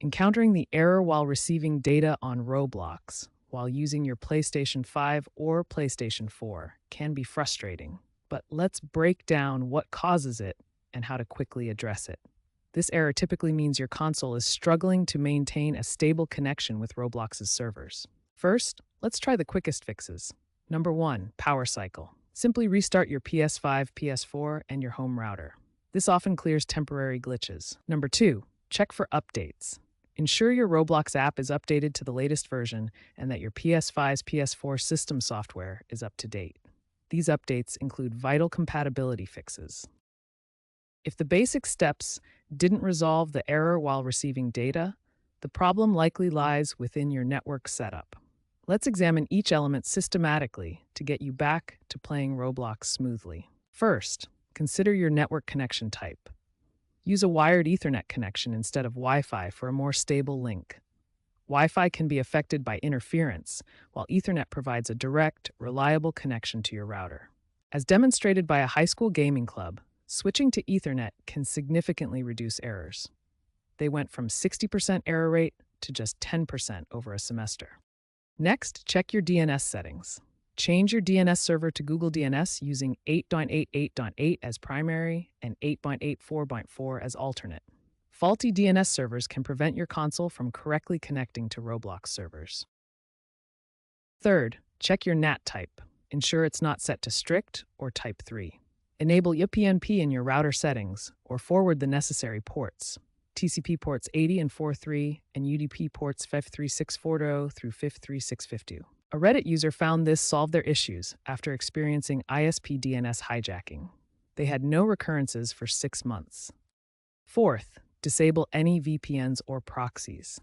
Encountering the error while receiving data on Roblox while using your PlayStation 5 or PlayStation 4 can be frustrating, but let's break down what causes it and how to quickly address it. This error typically means your console is struggling to maintain a stable connection with Roblox's servers. First, let's try the quickest fixes. Number 1, power cycle. Simply restart your PS5, PS4, and your home router. This often clears temporary glitches. Number 2, check for updates. Ensure your Roblox app is updated to the latest version and that your PS5's PS4 system software is up to date. These updates include vital compatibility fixes. If the basic steps didn't resolve the error while receiving data, the problem likely lies within your network setup. Let's examine each element systematically to get you back to playing Roblox smoothly. First, consider your network connection type. Use a wired Ethernet connection instead of Wi-Fi for a more stable link. Wi-Fi can be affected by interference, while Ethernet provides a direct, reliable connection to your router. As demonstrated by a high school gaming club, switching to Ethernet can significantly reduce errors. They went from 60% error rate to just 10% over a semester. Next, check your DNS settings. Change your DNS server to Google DNS using 8.88.8 as primary and 8.84.4 as alternate. Faulty DNS servers can prevent your console from correctly connecting to Roblox servers. Third, check your NAT type. Ensure it's not set to strict or type 3. Enable UPnP in your router settings or forward the necessary ports. TCP ports 80 and 43 and UDP ports 53640 through 53650. A Reddit user found this solved their issues after experiencing ISP DNS hijacking. They had no recurrences for 6 months. Fourth, disable any VPNs or proxies.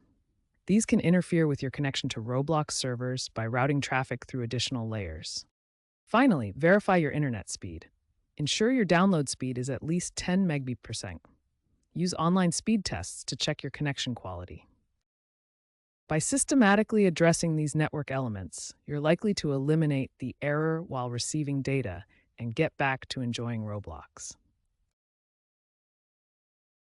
These can interfere with your connection to Roblox servers by routing traffic through additional layers. Finally, verify your internet speed. Ensure your download speed is at least 10 megabit per second. Use online speed tests to check your connection quality. By systematically addressing these network elements, you're likely to eliminate the error while receiving data and get back to enjoying Roblox.